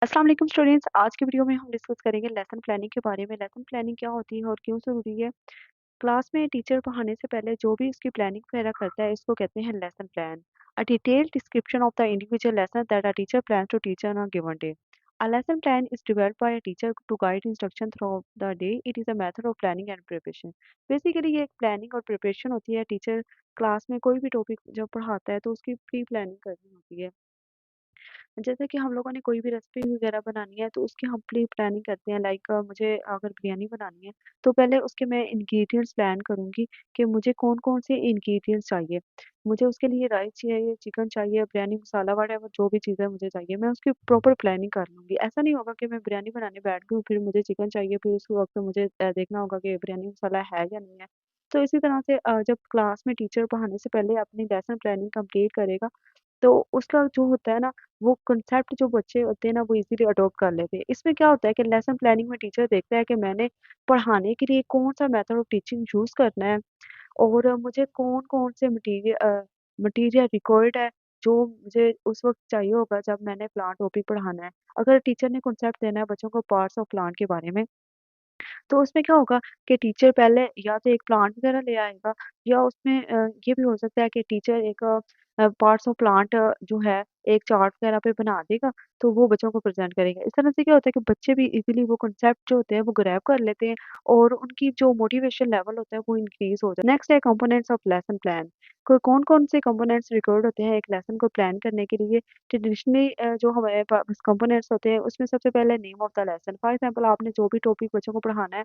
अस्सलाम वालेकुम स्टूडेंट्स। आज की वीडियो में हम डिस्कस करेंगे लेसन प्लानिंग के बारे में। लेसन प्लानिंग क्या होती है और क्यों ज़रूरी है। क्लास में टीचर पढ़ाने से पहले जो भी उसकी प्लानिंग वगैरह करता है इसको कहते हैं lesson plan. A detailed description of the individual lesson that a teacher plans to teach on a given day. A lesson plan is developed by a teacher to guide instruction throughout the day. It is a method of planning and preparation. Basically ये एक planning और preparation होती है। Teacher class में कोई भी topic जब पढ़ाता है तो उसकी प्री प्लानिंग करनी होती है। जैसे कि हम लोगों ने कोई भी रेसिपी वगैरह बनानी है तो उसकी हम प्री प्लानिंग करते हैं। लाइक मुझे अगर बिरयानी बनानी है तो पहले उसके मैं इंग्रेडिएंट्स प्लान करूँगी कि मुझे कौन-कौन से इंग्रेडिएंट्स चाहिए। मुझे उसके लिए राइस चाहिए, चिकन चाहिए, बिरयानी मसाला व्हाटएवर जो भी चीज़ें मुझे चाहिए, मैं उसकी प्रॉपर प्लानिंग कर लूँगी। ऐसा नहीं होगा कि मैं बिरयानी बनाने बैठ गई हूँ, फिर मुझे चिकन चाहिए, फिर उस वक़्त मुझे देखना होगा कि बिरयानी मसाला है या नहीं है। तो इसी तरह से जब क्लास में टीचर पढ़ाने से पहले अपनी लेसन प्लानिंग कंप्लीट करेगा तो उसका जो होता है ना, वो कॉन्सेप्ट जो बच्चे होते हैं ना, वो इज़िली अडॉप्ट कर लेते हैं। इसमें क्या होता है कि लेसन प्लानिंग में टीचर देखता है कि मैंने पढ़ाने के लिए कौन-सा मेथड ऑफ टीचिंग यूज़ करना है और मुझे कौन-कौन से मटीरियल रिक्वायर्ड है, जो मुझे उस वक़्त चाहिए होगा जब मैंने प्लांट टॉपिक पढ़ाना है। अगर टीचर ने कॉन्सेप्ट देना है बच्चों को पार्ट्स ऑफ प्लांट के बारे में, तो उसमें क्या होगा कि टीचर पहले या तो एक प्लांट वगैरह ले आएगा या उसमें ये भी हो सकता है कि टीचर एक पार्ट्स ऑफ प्लांट जो है एक चार्ट वगैरह पे बना देगा, तो वो बच्चों को प्रेज़ेंट करेगा। इस तरह से क्या होता है कि बच्चे भी इज़िली वो कॉन्सेप्ट जो होते हैं वो ग्रैब कर लेते हैं और उनकी जो मोटिवेशन लेवल होता है वो इंक्रीज़ हो जाता है। नेक्स्ट है कंपोनेंट्स ऑफ लेसन प्लान। को कौन-कौन से कंपोनेंट्स रिक्वायर्ड होते हैं एक लेसन को प्लान करने के लिए। ट्रेडिशनली जो हमारे पास कंपोनेंट्स होते हैं उसमें सबसे पहले name of the lesson. For example आपने जो भी टॉपिक बच्चों को पढ़ाना है,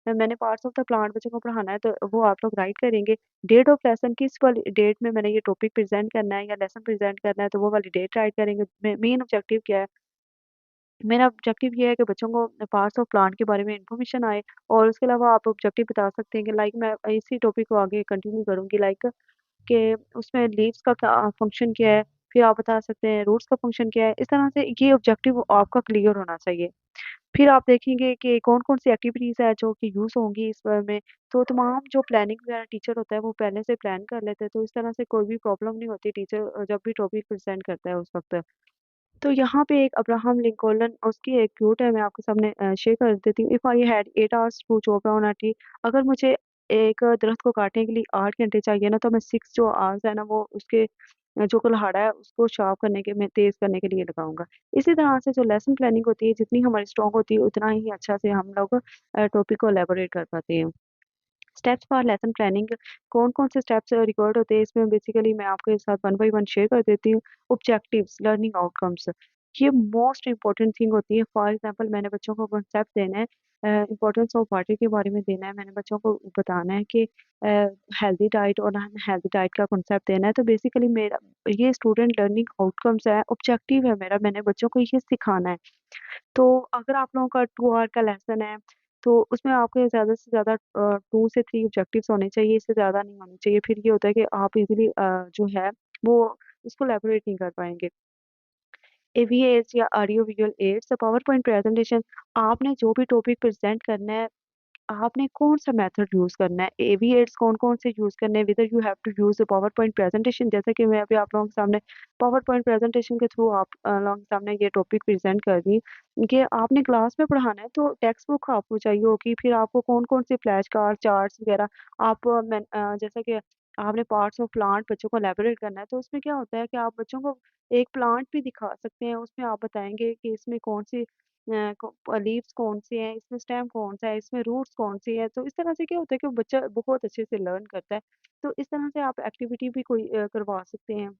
मैंने पार्ट्स ऑफ द प्लांट बच्चों को पढ़ाना है तो वो आप लोग राइट करेंगे। डेट ऑफ लेसन किस वाली डेट में मैंने ये टॉपिक प्रेज़ेंट करना है या लेसन प्रेज़ेंट करना है तो वो वाली डेट राइट करेंगे। मेन ऑब्जेक्टिव क्या है? मेरा ऑब्जेक्टिव ये है कि बच्चों को पार्ट्स ऑफ प्लांट के बारे में इन्फॉर्मेशन आए और उसके अलावा आप ऑब्जेक्टिव बता सकते हैं कि लाइक मैं इसी टॉपिक को आगे कंटिन्यू करूँगी लाइक कि उसमें लीव्स का क्या फंक्शन क्या है? फिर आप बता सकते हैं रूट्स का फंक्शन क्या है? इस तरह से ये ऑब्जेक्टिव आपका क्लियर होना चाहिए। फिर आप देखेंगे कि कौन-कौन सी एक्टिविटीज़ है जो कि यूज़ होंगी इस में, तो तमाम जो प्लानिंग वगैरह टीचर होता है वो पहले से प्लान कर लेते हैं, तो इस तरह से कोई भी प्रॉब्लम नहीं होती टीचर जब भी टॉपिक प्रेज़ेंट करता है उस वक़्त। तो यहाँ पे एक अब्राहम लिंकन उसकी एक क्वोट है मैं आपके सामने शेयर कर देती हूँ। If I had 8 hours to chop down a tree, अगर मुझे एक दरख्त को काटने के लिए 8 घंटे चाहिए ना तो मैं 6 जो आवर्स है ना वो उसके जो कुल्हाड़ा है उसको शार्प करने के में तेज़ करने के लिए लगाऊँगा। इसी तरह से जो लेसन प्लानिंग होती है जितनी हमारी स्ट्रॉन्ग होती है उतना ही अच्छा से हम लोग टॉपिक को एलाबोरेट कर पाते हैं। स्टेप्स फॉर लेसन प्लानिंग कौन-कौन से स्टेप्स रिक्वायर्ड होते हैं इसमें बेसिकली मैं आपके साथ वन बाय वन शेयर कर देती हूँ। ऑब्जेक्टिव्स, लर्निंग आउटकम्स, ये मोस्ट इम्पोर्टेंट थिंग होती है। फॉर एग्जांपल मैंने बच्चों को कॉन्सेप्ट देना है, इम्पोर्टेंस ऑफ वाटर के बारे में देना है, मैंने बच्चों को बताना है कि हेल्दी डाइट और अनहेल्दी डाइट का कॉन्सेप्ट देना है। तो बेसिकली मेरा ये स्टूडेंट लर्निंग आउटकम्स है, ऑब्जेक्टिव है मेरा, मैंने बच्चों को ये सिखाना है। तो अगर आप लोगों का 2 आवर का लेसन है, तो उसमें आपके ज़्यादा से ज़्यादा 2 से 3 ऑब्जेक्टिव्स होने चाहिए, इससे ज़्यादा नहीं होने चाहिए। फिर ये होता है कि आप इज़िली जो है वो उसको इलैबोरेट नहीं कर पाएँगे। एवीएस या audio visual aids, power point presentation, आपने जो भी टॉपिक प्रेज़ेंट करना है आपने कौन-सा मेथड यूज़ करना है? एवीएट्स कौन-कौन से यूज़ करने हैं? Whether you have to use a PowerPoint presentation, जैसे कि मैं अभी आप लोगों के सामने पावर पॉइंट प्रेज़ेंटेशन के थ्रू आप लोगों के सामने ये टॉपिक प्रेज़ेंट कर दी कि आपने क्लास में पढ़ाना है तो टेक्स्ट बुक आपको चाहिए होगी, फिर आपको कौन-कौन से फ्लैश कार्ड, चार्ट्स वगैरह आप जैसे कि आपने पार्ट्स ऑफ प्लांट बच्चों को इलैबोरेट करना है, तो उसमें क्या होता है कि आप बच्चों को एक प्लांट भी दिखा सकते हैं, उसमें आप बताएँगे कि इसमें कौन-सी लीव्स कौन से हैं, इसमें स्टेम कौन-सा है, इसमें रूट्स कौन-सी है, तो इस तरह से क्या होता है कि बच्चा बहुत अच्छे से लर्न करता है। तो इस तरह से आप एक्टिविटी भी कोई करवा सकते हैं।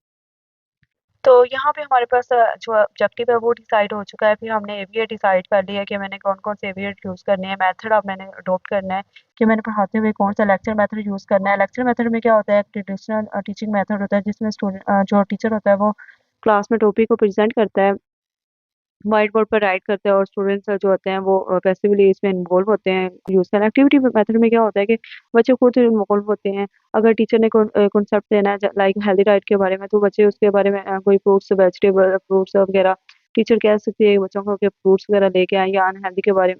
तो यहाँ पे हमारे पास जो ऑब्जेक्टिव है वो डिसाइड हो चुका है, फिर हमने एवीएट डिसाइड कर लिया कि मैंने कौन-कौन से एवीएट यूज़ करने हैं, मेथड अब मैंने अडॉप्ट करना है कि मैंने पढ़ाते हुए कौन-सा लेक्चर मेथड यूज़ करना है। लेक्चर मेथड में क्या होता है, ट्रेडिशनल टीचिंग मेथड होता है जिसमें जो टीचर होता है वो क्लास में टॉपिक को प्रेज़ेंट करता है, व्हाइट बोर्ड पर राइट करते हैं और स्टूडेंट्स जो होते हैं वो पैसिवली इसमें इन्वॉल्व होते हैं यूज़ करना। एक्टिविटी मेथड में क्या होता है कि बच्चे खुद इन्वॉल्व होते हैं। अगर टीचर ने कॉन्सेप्ट देना है लाइक हेल्दी डाइट के बारे में तो बच्चे उसके बारे में कोई फ्रूट्स, वेजिटेबल फ्रूट्स वगैरह टीचर कह सकती है बच्चों को कि फ्रूट्स वगैरह लेके आएँ या अनहेल्दी के बारे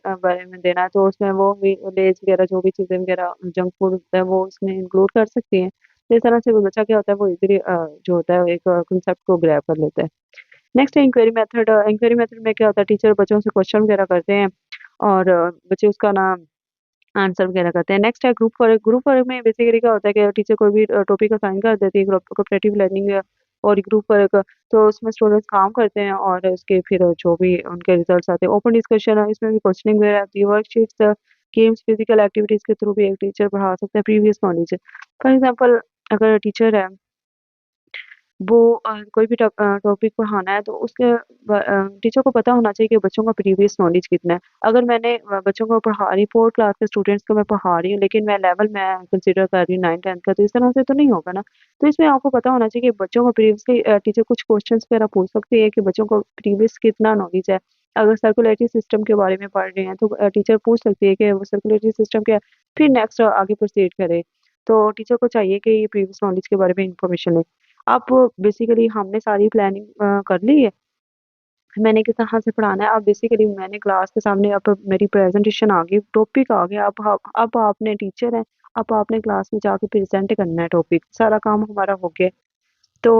में देना है तो उसमें वो भी लेज़ वगैरह जो भी चीज़ें वगैरह जंक फूड होता है वो उसमें इंक्लूड कर सकती हैं। तो इस तरह से वो बच्चा क्या होता है वो इज़िली जो होता है एक कॉन्सेप्ट को ग्रैब कर लेता है। नेक्स्ट है इंक्वायरी मेथड में क्या होता है, टीचर बच्चों से क्वेश्चन वगैरह करते हैं और बच्चे उसका ना आंसर वगैरह करते हैं। नेक्स्ट है ग्रुप वर्क में बेसिकली क्या होता है कि टीचर कोई भी टॉपिक असाइन कर देती है, कोऑपरेटिव लर्निंग और ग्रुप वर्क, तो उसमें स्टूडेंट्स काम करते हैं और उसके फिर जो भी उनके रिजल्ट्स आते हैं। ओपन डिस्कशन है, इसमें भी क्वेश्चनिंग वगैरह आती है, वर्कशीट्स, गेम्स, फिजिकल एक्टिविटीज के थ्रू भी एक टीचर पढ़ा सकता है प्रीवियस नॉलेज। फॉर एग्जांपल अगर टीचर है वो कोई भी टॉपिक पढ़ाना है तो उसके टीचर को पता होना चाहिए कि बच्चों का प्रीवियस नॉलेज कितना है। अगर मैंने बच्चों को पढ़ा रही 4 क्लास के स्टूडेंट्स को मैं पढ़ा रही हूँ, लेकिन मैं कंसीडर कर रही हूँ 9th-10th का, तो इस तरह से तो नहीं होगा ना। तो इसमें आपको पता होना चाहिए कि बच्चों को प्रीवियसली टीचर कुछ क्वेश्चन्स वगैरह पूछ सकती है कि बच्चों को प्रीवियस कितना नॉलेज है। अगर सर्कुलेटरी सिस्टम के बारे में पढ़ रहे हैं तो टीचर पूछ सकती है कि वो सर्कुलेटरी सिस्टम क्या है, फिर नेक्स्ट आगे प्रोसीड करे। तो टीचर को चाहिए कि ये प्रीवियस नॉलेज के बारे में इन्फॉर्मेशन ले। अब बेसिकली हमने सारी प्लानिंग कर ली है, मैंने किस तरह से पढ़ाना है। अब बेसिकली मैंने क्लास के सामने अब मेरी प्रेजेंटेशन आ गई, टॉपिक आ गया, अब आपने टीचर हैं, अब आपने क्लास में जाके प्रेजेंट करना है टॉपिक, सारा काम हमारा हो गया। तो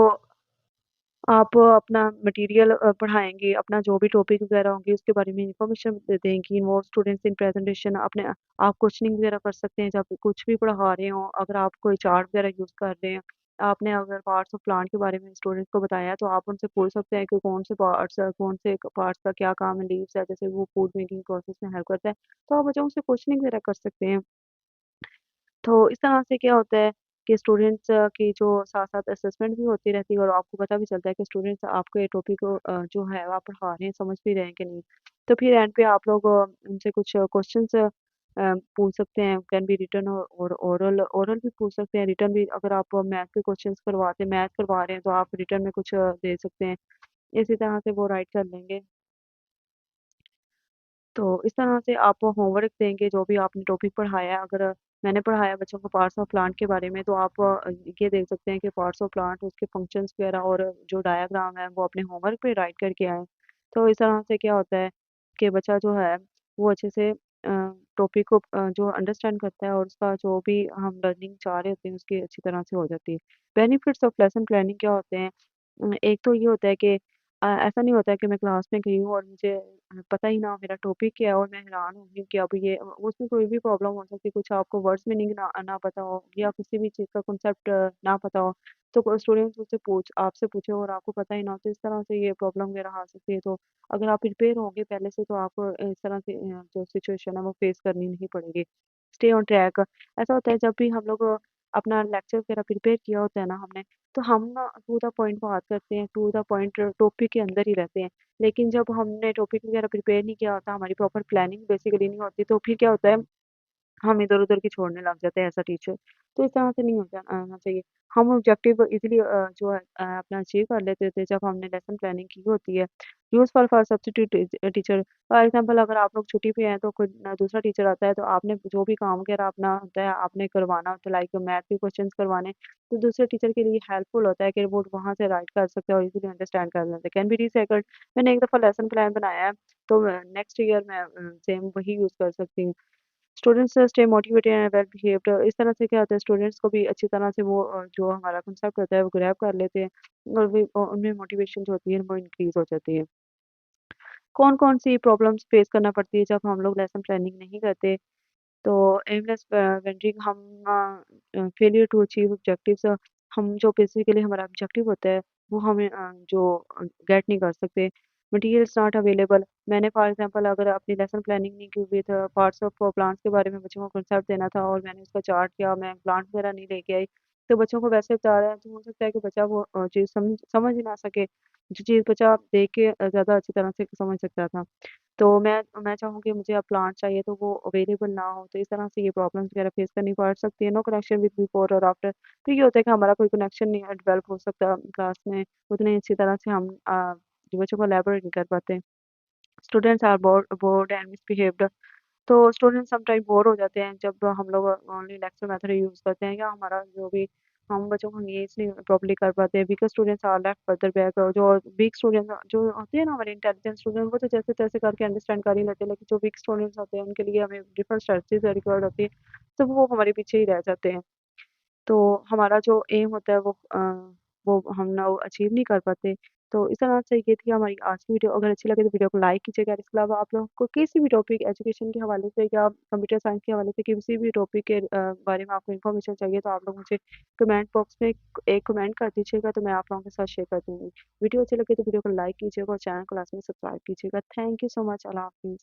आप अपना मटेरियल पढ़ाएँगे, अपना जो भी टॉपिक वगैरह होंगे उसके बारे में इन्फॉर्मेशन दे देंगी वो स्टूडेंट्स इन प्रेजेंटेशन। अपने आप क्वेश्चनिंग वगैरह कर सकते हैं जब कुछ भी पढ़ा रहे हों, अगर आप कोई चार्ट वगैरह यूज़ कर रहे हैं, आपने अगर पार्ट्स ऑफ प्लांट के बारे में स्टूडेंट्स को बताया तो आप उनसे पूछ सकते हैं कि कौन से पार्ट्स का क्या काम है, लीव्स है, जैसे वो फूड मेकिंग प्रोसेस में हेल्प करता है, तो आप बच्चों से क्वेश्चनिंग वगैरह कर सकते हैं। तो इस तरह से क्या होता है कि स्टूडेंट्स की जो साथ-साथ असेसमेंट भी होती रहती है और आपको पता भी चलता है कि स्टूडेंट्स आपको ये टॉपिक को जो है आप पढ़ा रहे हैं, समझ भी रहे हैं कि नहीं। तो फिर एंड पे आप लोग उनसे कुछ क्वेश्चंस पूछ सकते हैं, कैन बी रिटन और ओरल ओरल भी पूछ सकते हैं, रिटन भी अगर आप मैथ करवा रहे हैं तो आप रिटन में कुछ दे सकते हैं। इसी तरह से वो राइट कर लेंगे। तो इस तरह से आप होमवर्क देंगे जो भी आपने टॉपिक पढ़ाया है। अगर मैंने पढ़ाया बच्चों को पार्ट्स ऑफ प्लांट के बारे में तो आप ये देख सकते हैं कि पार्ट्स ऑफ प्लांट उसके फंक्शंस वगैरह और जो डायग्राम है वो अपने होमवर्क पे राइट करके आएँ। तो इस तरह से क्या होता है कि बच्चा जो है वो अच्छे से टॉपिक को जो अंडरस्टैंड करता है और उसका जो भी हम लर्निंग चाह रहे होते हैं उसकी अच्छी तरह से हो जाती है। बेनिफिट्स ऑफ लेसन प्लानिंग क्या होते हैं? एक तो ये होता है कि ऐसा नहीं होता है कि मैं क्लास में गई हूँ और मुझे पता ही ना हो मेरा टॉपिक क्या है और मैं हैरान हो गई कि अब ये उसमें कोई भी प्रॉब्लम हो सकती है, कुछ आपको वर्ड्स मीनिंग ना पता हो या किसी भी चीज़ का कॉन्सेप्ट ना पता हो, तो स्टूडेंट्स उससे पूछ आपसे पूछे और आपको पता ही ना हो, तो इस तरह से ये प्रॉब्लम वगैरह आ सकती है। तो अगर आप प्रिपेयर होंगे पहले से तो आपको इस तरह से जो सिचुएशन है वो फेस करनी नहीं पड़ेगी। स्टे ऑन ट्रैक ऐसा होता है जब भी हम लोग अपना लेक्चर वगैरह प्रिपेयर किया होता है ना हमने, तो हम ना टू द पॉइंट बात करते हैं, टू द पॉइंट टॉपिक के अंदर ही रहते हैं। लेकिन जब हमने टॉपिक वगैरह प्रिपेयर नहीं किया होता, हमारी प्रॉपर प्लानिंग बेसिकली नहीं होती, तो फिर क्या होता है हम इधर-उधर की छोड़ने लग जाते हैं एज़ अ टीचर। तो इस तरह से नहीं होना चाहिए। हम ऑब्जेक्टिव ईज़िली जो है अपना अचीव कर लेते थे जब हमने लेसन प्लानिंग की होती है। Useful for substitute teacher for example अगर आप लोग छुट्टी पे हैं तो कोई दूसरा टीचर आता है तो आपने जो भी काम वगैरह अपना होता है आपने करवाना होता है, लाइक मैथ के क्वेश्चंस करवाने, तो दूसरे टीचर के लिए हेल्पफुल होता है कि वो वहाँ से राइट कर सकते हैं और ईज़िली अंडरस्टैंड कर लेते हैं। कैन बी रीसाइक्ल्ड मैंने एक दफ़ा लेसन प्लान बनाया है, तो नेक्स्ट ईयर मैं सेम वही यूज़ कर सकती हूँ। Students stay motivated and well behaved इस तरह से क्या होता है स्टूडेंट्स को भी अच्छी तरह से वो जो हमारा कांसेप्ट होता है वो ग्रैब कर लेते हैं और भी उनमें मोटिवेशन जो होती है वो इंक्रीज हो जाती है। कौन-कौन सी प्रॉब्लम्स फेस करना पड़ती है जब हम लोग लेसन प्लानिंग नहीं करते? तो aimless wandering failure to achieve objectives हम जो बेसिकली हमारा ऑब्जेक्टिव होता है वो हमें गेट नहीं कर सकते। मटेरियल्स नॉट अवेलेबल मैंने फॉर एग्जांपल अगर अपनी लेसन प्लानिंग नहीं की हुई था पार्ट्स ऑफ प्लांट्स के बारे में बच्चों को कंसेप्ट देना था और मैंने उसका चार्ट किया मैं प्लांट वगैरह नहीं लेके आई तो बच्चों को वैसे बता रहा है तो हो सकता है कि बच्चा वो चीज़ समझ समझ ही ना सके जो चीज़ बच्चा देख के ज़्यादा अच्छी तरह से समझ सकता था। तो मैं चाहूँगी मुझे अब प्लांट चाहिए तो वो अवेलेबल ना हो, तो इस तरह से ये प्रॉब्लम्स वगैरह फेस करनी पड़ सकती है। नो कनेक्शन विद बिफोर और आफ्टर तो ये होता है कि हमारा कोई कनेक्शन नहीं डेवलप हो सकता क्लास में, उतनी अच्छी तरह से हम बच्चों को एलैबोरेट नहीं कर पाते। Students are bored and misbehaved तो स्टूडेंट सम टाइम बोर हो जाते हैं जब हम लोग ओनली लेक्चर मेथड यूज़ करते हैं या हमारा जो भी हम बच्चों को एंगेज नहीं प्रॉपर्ली कर पाते हैं weaker students are left further back और जो वीक स्टूडेंट जो होते हैं ना हमारे इंटेलिजेंट स्टूडेंट वो तो जैसे तैसे करके अंडरस्टैंड कर ही लेते हैं लेकिन जो वीक स्टूडेंट्स होते हैं उनके लिए हमें डिफरेंट स्ट्रेटजीज रिक्वायर्ड होती है तो वो हमारे पीछे ही रह जाते हैं तो हमारा जो एम होता है वो हम ना अचीव नहीं कर पाते तो इस तरह से ये थी हमारी आज की वीडियो। अगर अच्छी लगे तो वीडियो को लाइक कीजिएगा। इसके अलावा आप लोगों को किसी भी टॉपिक एजुकेशन के हवाले से या कंप्यूटर साइंस के हवाले से किसी भी टॉपिक के बारे में आपको इन्फॉर्मेशन चाहिए तो आप लोग मुझे कमेंट बॉक्स में एक कमेंट कर दीजिएगा, तो मैं आप लोगों के साथ शेयर कर दूँगी। वीडियो अच्छी लगी तो वीडियो को लाइक कीजिएगा और चैनल को लाजमी सब्सक्राइब कीजिएगा। Thank you so much. Allah हाफ़िज़।